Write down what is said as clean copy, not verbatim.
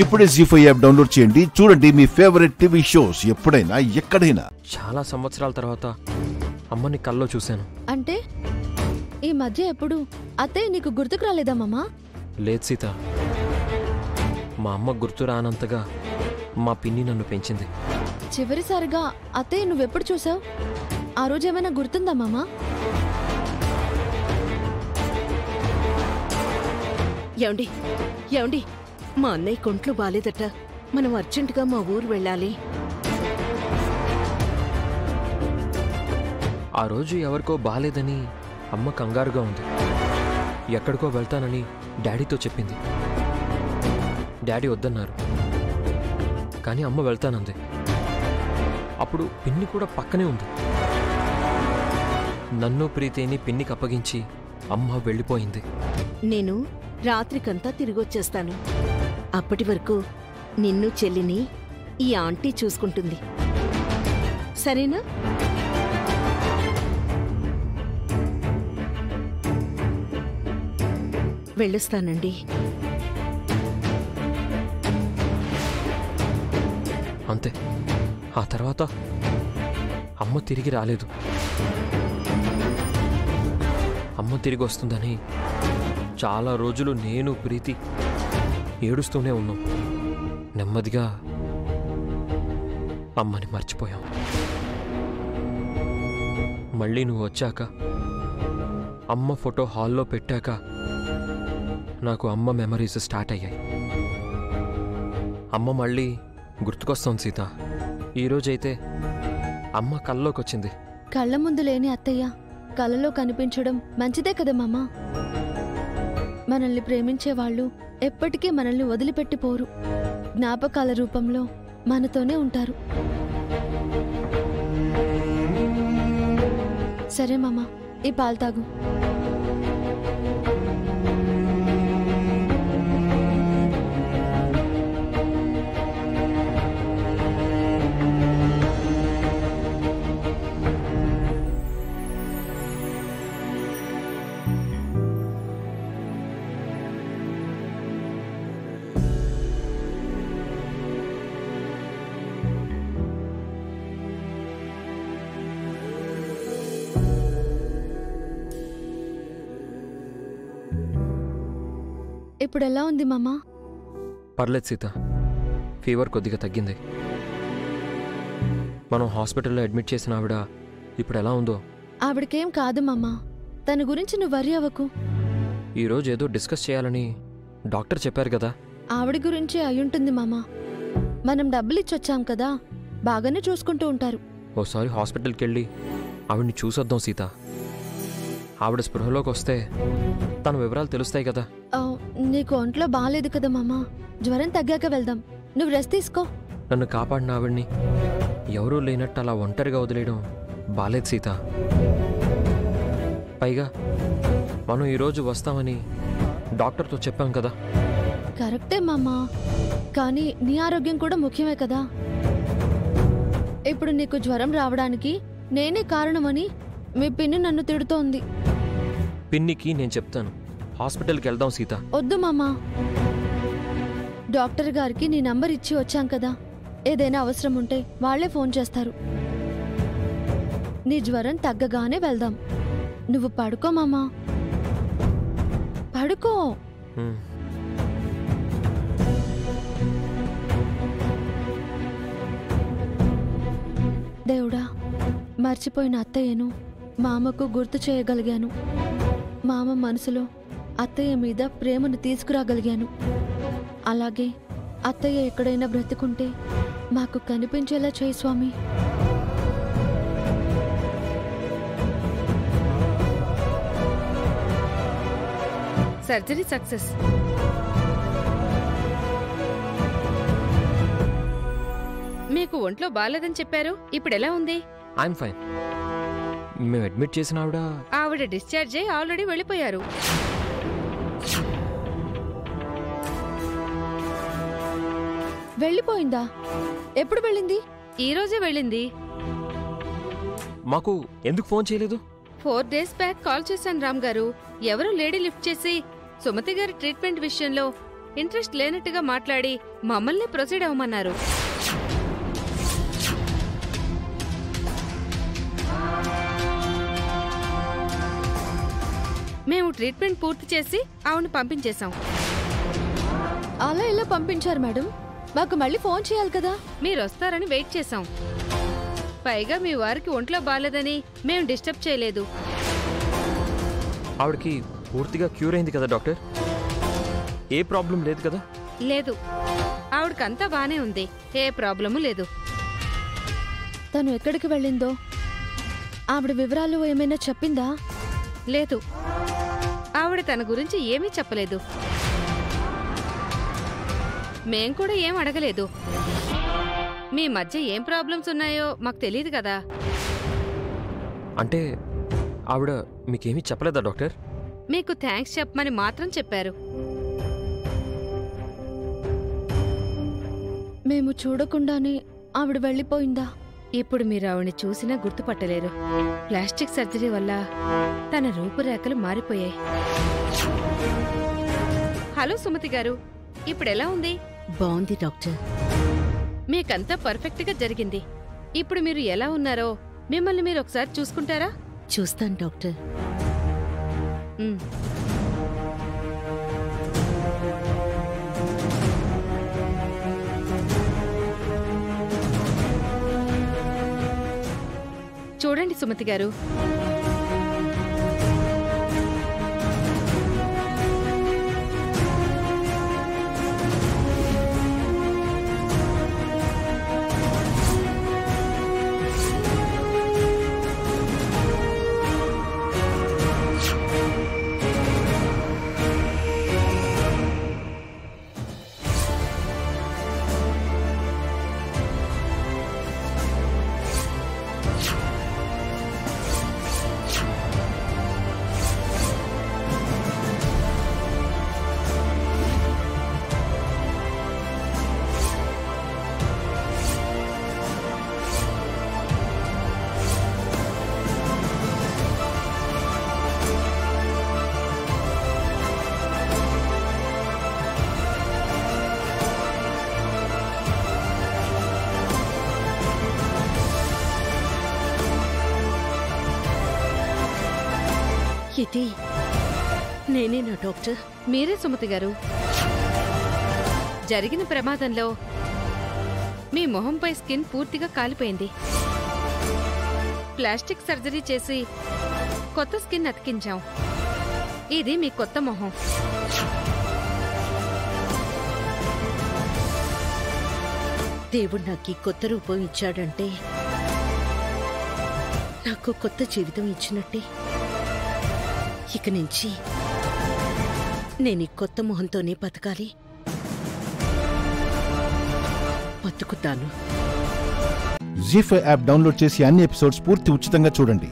ఇప్పుడే జీ5 app download చేయండి. చూడండి మీ ఫేవరెట్ టీవీ షోస్ ఎప్పుడైనా ఎక్కడైనా. చాలా సంవత్సరాల తర్వాత అమ్మని కల్లో చూశాను. అంటే ఈ మధ్య ఎప్పుడు అత్తయ్య నీకు గుర్తుకు రాలేదా మామా? లేదు సీత, మా అమ్మ గుర్తు రానంతగా మా పిన్ని నన్ను పెంచింది. చివరిసారిగా అత్తయ్య నువ్వెప్పుడు చూసావు? ఆ రోజు ఏమైనా గుర్తుందా మామా? ఏమండి ఏమండి, మా అన్నయ్య కొంట్లో బాలేదట, మనం అర్జెంటుగా మా ఊరు వెళ్ళాలి. ఆ రోజు ఎవరికో బాలేదని అమ్మ కంగారుగా ఉంది. ఎక్కడికో వెళ్తానని డాడీతో చెప్పింది. డాడీ వద్దన్నారు, కానీ అమ్మ వెళ్తానంది. అప్పుడు పిన్ని కూడా పక్కనే ఉంది. నన్ను ప్రీతిని పిన్నికి అప్పగించి అమ్మ వెళ్ళిపోయింది. నేను రాత్రికంతా తిరిగొచ్చేస్తాను. అప్పటి వరకు నిన్ను చెల్లిని ఈ ఆంటీ చూసుకుంటుంది, సరేనా? వెళ్ళొస్తానండి. అంతే. ఆ తర్వాత అమ్మ తిరిగి రాలేదు. అమ్మ తిరిగి వస్తుందని చాలా రోజులు నేను ప్రీతి ఏడుస్తూనే ఉన్నాం. నెమ్మదిగా అమ్మని మర్చిపోయాం. మళ్ళీ నువ్వు వచ్చాక, అమ్మ ఫోటో హాల్లో పెట్టాక నాకు అమ్మ మెమరీస్ స్టార్ట్ అయ్యాయి. అమ్మ మళ్ళీ గుర్తుకొస్తోంది సీత. ఈరోజైతే అమ్మ కల్లోకి వచ్చింది. కళ్ళ ముందు లేని అత్తయ్య కళ్ళలో కనిపించడం మంచిదే కదా మామా? మనల్ని ప్రేమించే వాళ్ళు ఎప్పటికీ మనల్ని వదిలిపెట్టిపోరు. జ్ఞాపకాల రూపంలో మనతోనే ఉంటారు. సరే మామా, ఈ పాలు తాగు. ఇప్పుడు ఎలా ఉంది మామా? పర్లేదు సీత, ఫీవర్ కొద్దిగా తగ్గింది. మనం హాస్పిటల్లో అడ్మిట్ చేసిన ఆవిడ ఇప్పుడు ఎలా ఉందో? ఆవిడకేం కాదు మామా, తన గురించి నువ్వు వర్రీ అవ్వకు. ఈరోజు ఏదో డిస్కస్ చేయాలని డాక్టర్ చెప్పారు కదా? ఆవిడ గురించి అయ్యుంటుంది మామా. మనం డబ్బులిచ్చొచ్చాం కదా, బాగానే చూసుకుంటూ ఉంటారు. ఓసారి హాస్పిటల్కి వెళ్ళి ఆవిడ్ని చూసొద్దాం సీత. ఆవిడ స్పృహలోకి వస్తే తన వివరాలు తెలుస్తాయి కదా. నీకు ఒంట్లో బాగాలేదు కదా మామా, జ్వరం తగ్గాక వెళ్దాం. నువ్వు రెస్ట్ తీసుకో. నన్ను కాపాడిన ఆవిడ్ని ఎవరూ లేనట్టు అలా ఒంటరిగా వదిలేయడం బాలేదు సీత. పైగా మనం ఈరోజు వస్తామని డాక్టర్తో చెప్పాం కదా. కరెక్టే మామా, కానీ నీ ఆరోగ్యం కూడా ముఖ్యమే కదా. ఇప్పుడు నీకు జ్వరం రావడానికి నేనే కారణమని మీ పిన్ని నన్ను తిడుతోంది. పిన్నికి నేను చెప్తాను, హాస్పిటల్కి వెళ్దాం సీత. వద్దు మామా, డాక్టర్ గారికి నీ నంబర్ ఇచ్చి వచ్చాం కదా, ఏదైనా అవసరం ఉంటే వాళ్లే ఫోన్ చేస్తారు. నీ జ్వరం తగ్గగానే వెళ్దాం. నువ్వు పడుకో మామా, పడుకో. దేవుడా, మర్చిపోయిన అత్తయ్యను మామకు గుర్తు చేయగలిగాను. మామ మనసులో అత్తయ్య మీద ప్రేమను తీసుకురాగలిగాను. అలాగే అత్తయ్య ఎక్కడైనా బ్రతుకుంటే మాకు కనిపించేలా చేయి స్వామి. Surgery success. మీకు ఒంట్లో బాలేదని చెప్పారు, ఇప్పుడు ఎలా ఉంది? I'm fine. మేము అడ్మిట్ చేసిన ఆవిడ డిశ్చార్జ్ అయ్యి ఆల్రెడీ వెళ్ళిపోయారు. వెళ్ళిపోయిందా? ఎప్పుడు వెళ్ళింది? ఈ రోజే వెళ్ళింది. మాకు ఎందుకు ఫోన్ చేయలేదు? 4 days బ్యాక్ కాల్ చేశాను రామ్ గారు. ఎవరో లేడీ లిఫ్ట్ చేసి సుమతి గారి ట్రీట్మెంట్ విషయంలో ఇంట్రెస్ట్ లేనట్టుగా మాట్లాడి మమ్మల్ని ప్రొసీడ్ అవ్వమన్నారు. మేము ట్రీట్మెంట్ పూర్తి చేసి ఆవిడని పంపించేశాం. అలా ఇలా పంపించారు మేడం, మాకు మళ్ళీ ఫోన్ చేయాలి కదా. మీరు వస్తారని వెయిట్ చేశాం. పైగా మీ వారికి ఒంట్లో బాలేదని మేము డిస్టర్బ్ చేయలేదు. ఆవిడకి పూర్తిగా క్యూర్ అయింది కదా డాక్టర్? ఏ ప్రాబ్లం లేదు కదా? లేదు, ఆవిడకంతా బానే ఉంది, ఏ ప్రాబ్లము లేదు. తను ఎక్కడికి వెళ్ళిందో ఆవిడ వివరాలు ఏమైనా చెప్పిందా? లేదు, ఆవిడ తన గురించి ఏమీ చెప్పలేదు. మేం కూడా ఏం అడగలేదు. మీ మధ్య ఏం ప్రాబ్లమ్స్ ఉన్నాయో మాకు తెలియదు కదా. అంటే ఆవిడ మీకేమీ చెప్పలేదా డాక్టర్? మీకు థ్యాంక్స్ చెప్పమని మాత్రం చెప్పారు. మేము చూడకుండానే ఆవిడ వెళ్ళిపోయిందా? ఇప్పుడు మీరు ఆవిడని చూసినా గుర్తుపట్టలేరు. ప్లాస్టిక్ సర్జరీ వల్ల తన రూపురేఖలు మారిపోయాయి. హలో సుమతి గారు, ఇప్పుడెలా ఉంది? బాగుంది డాక్టర్. మీకంతా పర్ఫెక్ట్గా జరిగింది. ఇప్పుడు మీరు ఎలా ఉన్నారో మిమ్మల్ని మీరు ఒకసారి చూసుకుంటారా? చూస్తాను డాక్టర్. ఉమ్. చూడండి సుమతి గారు, ఇది నేనేనా డాక్టర్? మీరే సుమతి గారు. జరిగిన ప్రమాదంలో మీ మొహంపై స్కిన్ పూర్తిగా కాలిపోయింది. ప్లాస్టిక్ సర్జరీ చేసి కొత్త స్కిన్ అతికించాం. ఇది మీ కొత్త మొహం. దేవుడు నాకు ఈ కొత్త రూపం ఇచ్చాడంటే నాకు కొత్త జీవితం ఇచ్చినట్టే. ఇక నుంచి నేను ఈ కొత్త మొహంతోనే బతకాలి, బతుకుతాను. జీ5 యాప్ డౌన్లోడ్ చేసి అన్ని ఎపిసోడ్స్ పూర్తి ఉచితంగా చూడండి.